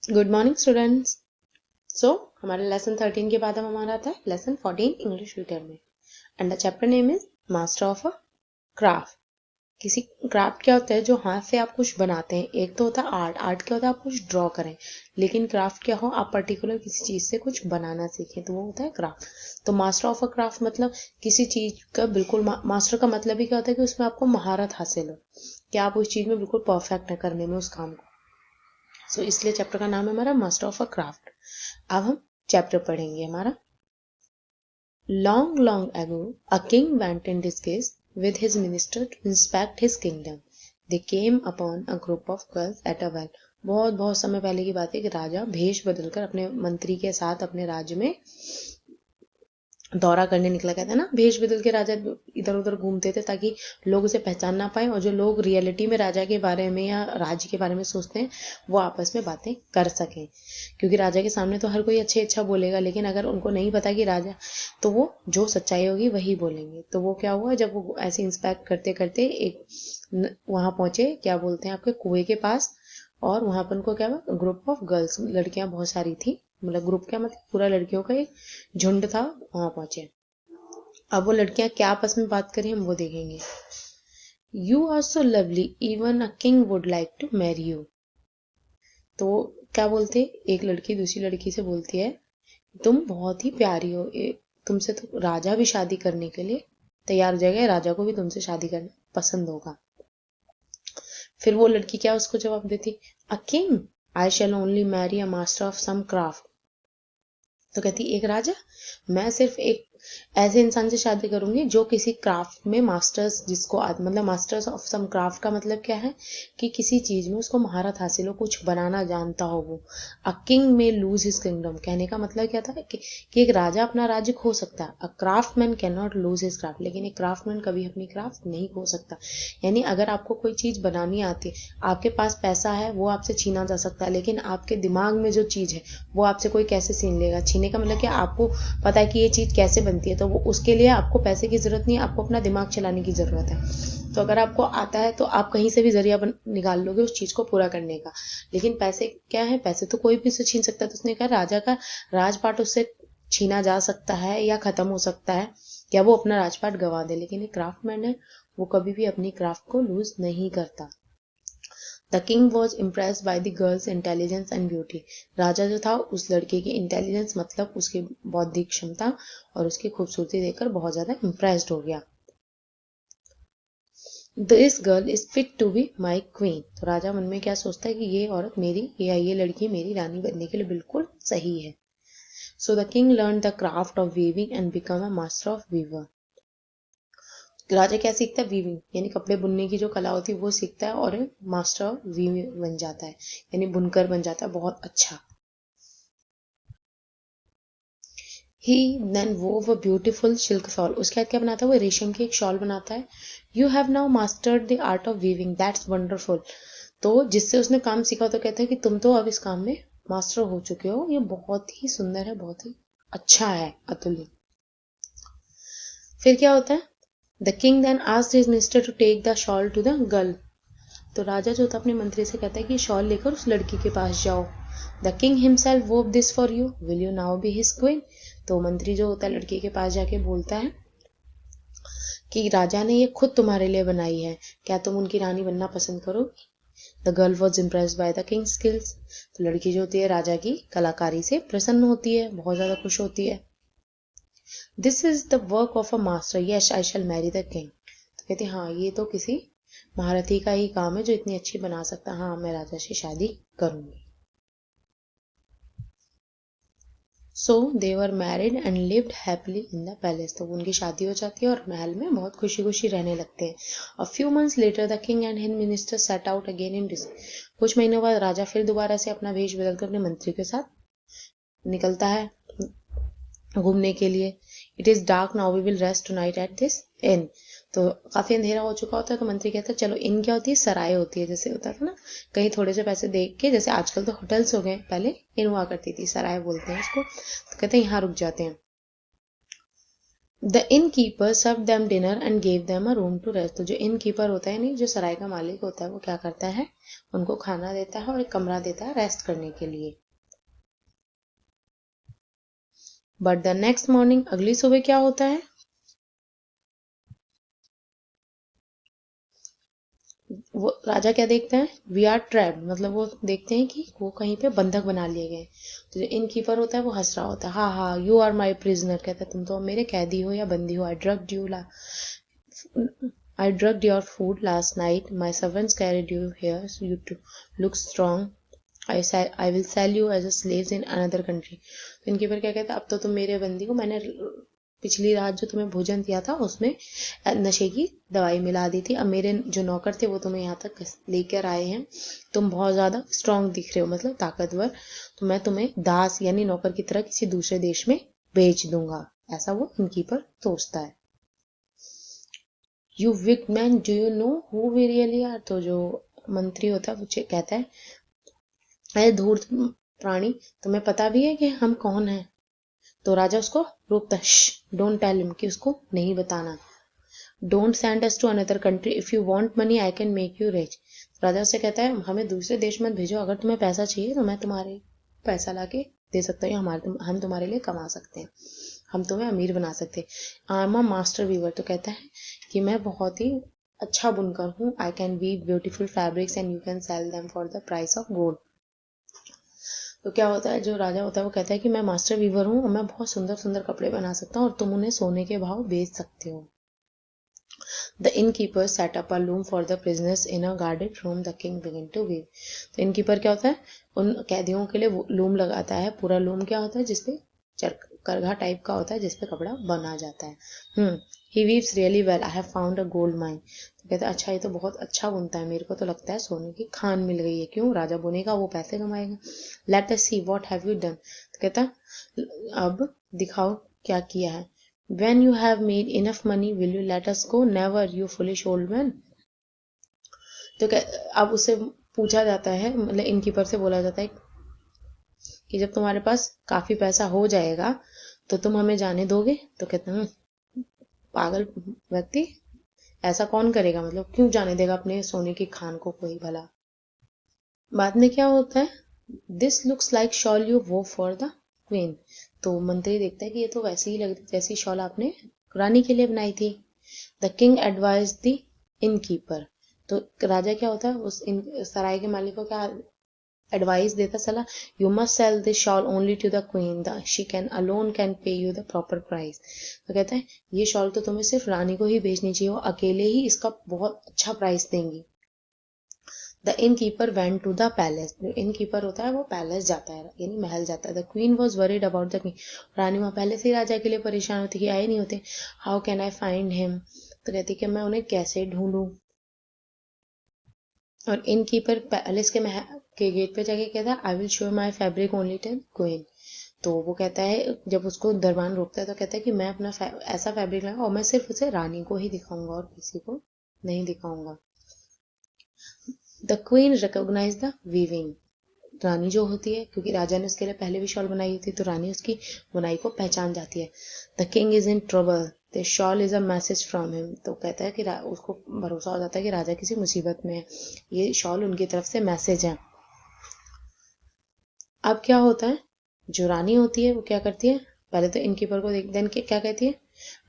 Good morning students. सो हमारे lesson 13 के बाद अब हमारा आता है लेसन 14 इंग्लिश रीडर में। And the chapter name is master of a craft. किसी क्राफ्ट क्या होता है, जो हाथ से आप कुछ बनाते हैं। एक तो होता है आर्ट। आर्ट क्या होता है, आप कुछ ड्रॉ करें। लेकिन क्राफ्ट क्या हो, आप पर्टिकुलर किसी चीज से कुछ बनाना सीखें, तो वो होता है क्राफ्ट। तो मास्टर ऑफ अ क्राफ्ट मतलब किसी चीज का बिल्कुल मास्टर का मतलब ही क्या होता है कि उसमें आपको महारत हासिल हो, कि आप उस चीज में बिल्कुल परफेक्ट है करने में उस काम को। सो इसलिए चैप्टर का नाम है हमारा मास्टर ऑफ अ क्राफ्ट। अब हम चैप्टर पढ़ेंगे हमारा। Long long ago a king went in disguise with his minister to inspect his kingdom. They came upon a group of girls at a well. बहुत बहुत समय पहले की बात है कि राजा भेष बदलकर अपने मंत्री के साथ अपने राज्य में दौरा करने निकला। कहता है ना, भेष बदल के राजा इधर उधर घूमते थे ताकि लोग उसे पहचान ना पाए, और जो लोग रियलिटी में राजा के बारे में या राज्य के बारे में सोचते हैं वो आपस में बातें कर सकें। क्योंकि राजा के सामने तो हर कोई अच्छे अच्छा बोलेगा, लेकिन अगर उनको नहीं पता कि राजा, तो वो जो सच्चाई होगी वही बोलेंगे। तो वो क्या हुआ, जब वो ऐसे इंस्पेक्ट करते करते एक वहां पहुंचे, क्या बोलते हैं, आपके कुएं के पास। और वहां पर उनको क्या हुआ, ग्रुप ऑफ गर्ल्स, लड़कियां बहुत सारी थी। मतलब ग्रुप क्या, मतलब पूरा लड़कियों का एक झुंड था, वहां पहुंचे। अब वो लड़कियां क्या आपस में बात करें हम वो देखेंगे। You are so lovely, even a king would like to marry you. तो क्या बोलते, एक लड़की दूसरी लड़की से बोलती है, तुम बहुत ही प्यारी हो, तुमसे तो राजा भी शादी करने के लिए तैयार हो जाएगा, राजा को भी तुमसे शादी करना पसंद होगा। फिर वो लड़की क्या उसको जवाब देती, a king, I shall only marry a master of some craft. तो कहती, एक राजा, मैं सिर्फ एक ऐसे इंसान से शादी करूंगी जो किसी क्राफ्ट में मास्टर्स, जिसको मतलब मास्टर्स ऑफ सम क्राफ्ट का मतलब क्या है कि किसी चीज में उसको महारत हासिल हो, कुछ बनाना जानता हो वो। अ किंग में लूज हिज किंगडम, कहने का मतलब क्या था कि एक राजा अपना राज्य खो सकता है। A craftsman can not lose his craft, लेकिन एक क्राफ्टमैन कभी अपनी क्राफ्ट नहीं खो सकता। यानी अगर आपको कोई चीज बनानी आती है, आपके पास पैसा है, वो आपसे छीना जा सकता है, लेकिन आपके दिमाग में जो चीज है वो आपसे कोई कैसे छीन लेगा। छीने का मतलब कि आपको पता है कि ये चीज कैसे बनती है, तो वो उसके लिए आपको पैसे की जरूरत नहीं है, आपको अपना दिमाग चलाने की जरूरत है। तो अगर आपको आता है तो आप कहीं से भी जरिया निकाल लोगे उस चीज को पूरा करने का। लेकिन पैसे क्या है, पैसे तो कोई भी से छीन सकता है। तो उसने कहा राजा का राजपाट उससे छीना जा सकता है या खत्म हो सकता है, या वो अपना राजपाट गवा दे, लेकिन एक क्राफ्टमैन है, वो कभी भी अपनी क्राफ्ट को लूज नहीं करता। The king was impressed by the girl's intelligence and beauty. राजा जो था उस लड़के की इंटेलिजेंस, मतलब उसकी बौद्धिक क्षमता और उसकी खूबसूरती देखकर बहुत ज्यादा इम्प्रेस्ड हो गया। This girl is fit to be my queen. तो राजा मन में क्या सोचता है कि ये औरत मेरी, या ये लड़की मेरी रानी बनने के लिए बिल्कुल सही है। So the king learn the craft of weaving and become a master of weaver. राजा क्या सीखता है, वीविंग यानी कपड़े बुनने की जो कला होती है वो सीखता है, और मास्टर ऑफ वीविंग बन जाता है, यानी बुनकर बन जाता है बहुत अच्छा। He then wove a beautiful silk shawl. उसके बाद क्या बनाता है, वो रेशम की एक शॉल बनाता है। You have now mastered the art of weaving, that's wonderful. तो जिससे उसने काम सीखा, तो कहता है कि तुम तो अब इस काम में मास्टर हो चुके हो, ये बहुत ही सुंदर है, बहुत ही अच्छा है, अतुल्य। फिर क्या होता है, the king then asked his minister to take the shawl to the girl. तो राजा जो था अपने मंत्री से कहता है कि शॉल लेकर उस लड़की के पास जाओ। The king himself वोव this for you, will you now be his queen. तो मंत्री जो होता है लड़की के पास जाके बोलता है कि राजा ने ये खुद तुम्हारे लिए बनाई है, क्या तुम उनकी रानी बनना पसंद करोगी। The girl was impressed by the king skills. तो लड़की जो होती है राजा की कलाकारी से प्रसन्न होती है, बहुत ज्यादा खुश होती है। This is the work of a master, yes I shall marry the king. तो कहती है, हाँ ये तो किसी महारथी का ही काम है जो इतनी अच्छी बना सकता है, हाँ मैं राजा से शादी करूंगी। So they were married and lived happily in the palace. तो उनकी शादी हो जाती है और महल में बहुत खुशी खुशी रहने लगते हैं। A few months later the king and his minister set out again in disguise. कुछ महीनों बाद राजा फिर दोबारा से अपना भेष बदलकर अपने मंत्री के साथ निकलता है घूमने के लिए। It is dark now, we will rest tonight at this inn. तो काफी अंधेरा हो चुका होता है, तो मंत्री कहता है चलो, इन क्या होती है, सराय होती है, जैसे होता था ना कहीं थोड़े से पैसे दे के, जैसे आजकल तो होटल्स हो गए, पहले इन हुआ करती थी, सराय बोलते हैं उसको। तो कहते हैं यहाँ रुक जाते हैं। The innkeeper serve them dinner and gave them a room to rest. तो जो इन कीपर होता है, नहीं जो सराय का मालिक होता है, वो क्या करता है, उनको खाना देता है और एक कमरा देता है रेस्ट करने के लिए। बट द नेक्स्ट मॉर्निंग, अगली सुबह क्या होता है, वो राजा क्या देखते हैं, वी आर ट्रैप्ड, मतलब वो देखते हैं कि वो कहीं पे बंधक बना लिए गए। तो जो इन कीपर होता है वो हंस रहा होता है, हाँ हाँ यू आर माई प्रिजनर, कहता है तुम तो मेरे कैदी हो या बंदी हो। I drugged your food last night, my servants carried you here, so you two look strong, I will sell you as a slaves in another country. तो इनके ऊपर क्या कहता है, अब तो तुम मेरे बंदी हो, मैंने पिछली रात जो तुम्हें भोजन दिया था उसमें नशे की दवाई मिला दी थी, अब मेरे जो नौकर थे वो तुम्हें यहाँ तक लेकर आए हैं, तुम बहुत ज्यादा स्ट्रांग दिख रहे हो, मतलब ताकतवर, तो मैं तुम्हें दास यानी नौकर की तरह किसी दूसरे देश में बेच दूंगा, ऐसा वो इनकीपर सोचता है। You weak man, do you know who we really are. तो जो मंत्री होता है वो कहता है, अरे धूर्त प्राणी, तुम्हें पता भी है कि हम कौन हैं। तो राजा उसको रोकता है, डोंट टेल हिम, कि उसको नहीं बताना। Don't send us to another country, if you want money I can make you rich. राजा उससे कहता है, हमें दूसरे देश मत भेजो, अगर तुम्हें पैसा चाहिए तो मैं तुम्हारे पैसा लाके दे सकता हूँ, हम तुम्हारे लिए कमा सकते हैं, हम तुम्हें अमीर बना सकते हैं। I am a master weaver, तो कहता है कि मैं बहुत ही अच्छा बुनकर हूँ, I can weave beautiful fabrics and you can sell them for the price of gold. तो क्या होता है, जो राजा होता है वो कहता है कि मैं मास्टर वीवर हूँ और मैं बहुत सुंदर सुंदर कपड़े बना सकता हूँ और तुम उन्हें सोने के भाव बेच सकते हो। The innkeeper set up a loom for the prisoners in a guarded room. The king began to weave. तो innkeeper क्या होता है, उन कैदियों के लिए लूम लगाता है। पूरा लूम क्या होता है, जिसपे करघा टाइप का होता है जिसपे कपड़ा बना जाता है। He weaves really well. I have found a gold mine. तो कहता है अच्छा, ये तो बहुत अच्छा बुनता है, मेरे को तो लगता है सोने की खान मिल गई है। क्यों, राजा बुनेगा वो पैसे कमाएगा। Let us see what have you done. तो कहता अब दिखाओ क्या किया है। When you have made enough money, will you let us go? Never, you foolish old man. तो अब उससे पूछा जाता है, मतलब इनकीपर से बोला जाता है कि जब तुम्हारे पास काफी पैसा हो जाएगा तो तुम हमें जाने दोगे। तो कहते हैं, पागल व्यक्ति, ऐसा कौन करेगा, मतलब क्यों जाने देगा अपने सोने की खान को कोई भला। बाद में क्या होता है, this looks like shawl you वो फॉर द क्वीन। तो मंत्री देखता है कि ये तो वैसी ही लग रही जैसी शॉल आपने रानी के लिए बनाई थी। The king advise the innkeeper. तो राजा क्या होता है, उस सराय के मालिक को क्या एडवाइस देता, सलाह, you must sell this shawl only to the queen, the she can alone can pay you the proper price. तो कहता है ये शॉल तो तुम्हें सिर्फ रानी को ही बेचनी चाहिए, वो अकेले ही इसका बहुत अच्छा प्राइस देंगी। The innkeeper went to the palace. जो इन कीपर होता है वो पैलेस जाता है, यानी महल जाता है। The queen was worried about the king. रानी वहां पहले से ही राजा के लिए परेशान होती कि आए नहीं होते। How can I find him. तो कहती कि मैं उन्हें कैसे ढूंढूं। और इन कीपर पैलेस के गेट पे जाके कहता है, I will show my fabric only tell queen. तो वो कहता है, जब उसको दरबान रोकता है तो कहता है कि मैं अपना ऐसा फैब्रिक लाऊंगा और मैं सिर्फ उसे रानी को ही दिखाऊंगा और किसी को नहीं दिखाऊंगा। The queen recognize the weaving. रानी जो होती है, क्योंकि राजा ने उसके लिए पहले भी शॉल बनाई होती, तो रानी उसकी बुनाई को पहचान जाती है। The king is in trouble, the shawl is a message from him. तो कहता है कि उसको भरोसा हो जाता है कि राजा किसी मुसीबत में है, ये शॉल उनकी तरफ से मैसेज है। अब क्या होता है, जो रानी होती है वो क्या करती है, पहले तो इनकीपर को देन क्या कहती है,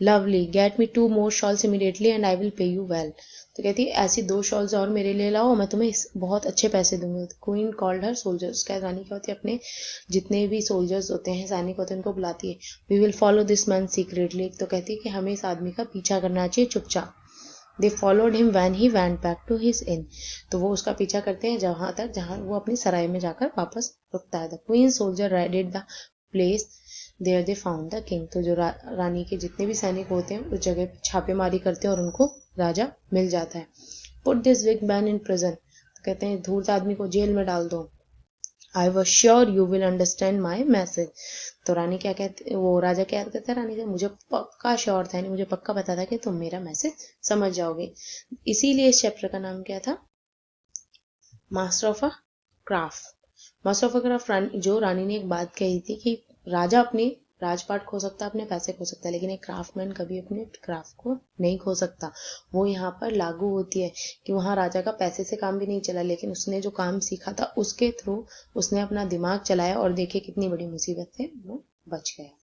lovely get me 2 more shawls immediately and I will pay you well. तो कहती है ऐसी 2 शॉल्स और मेरे लिए लाओ, मैं तुम्हें बहुत अच्छे पैसे दूंगी। Queen called her soldiers. क्या रानी क्या होती है, अपने जितने भी सोल्जर्स होते हैं, सैनिक होते हैं, उनको बुलाती है। We will follow this man secretly. तो कहती है कि हमें इस आदमी का पीछा करना चाहिए चुपचाप। They followed him when he went back to his inn. तो वो उसका पीछा करते हैं जहां तक जहां वो अपनी सराय में जाकर वापस रुकता है। The queen soldier raided the place, there they found the king. तो जो रानी के जितने भी सैनिक होते हैं उस जगह पे छापेमारी करते हैं और उनको राजा मिल जाता है। Put this wig man in prison. तो कहते हैं धूर्त आदमी को जेल में डाल दो। I was sure you will understand my message. तो रानी क्या कहती, वो राजा क्या कहता है रानी से, मुझे पक्का श्योर था, मुझे पक्का पता था कि तुम मेरा मैसेज समझ जाओगे। इसीलिए इस चैप्टर का नाम क्या था, master of a craft. Master of a craft. जो रानी ने एक बात कही थी कि राजा अपनी राजपाट खो सकता है, अपने पैसे खो सकता है, लेकिन एक क्राफ्टमैन कभी अपने क्राफ्ट को नहीं खो सकता। वो यहाँ पर लागू होती है कि वहाँ राजा का पैसे से काम भी नहीं चला, लेकिन उसने जो काम सीखा था उसके थ्रू उसने अपना दिमाग चलाया और देखे कितनी बड़ी मुसीबत से वो बच गया।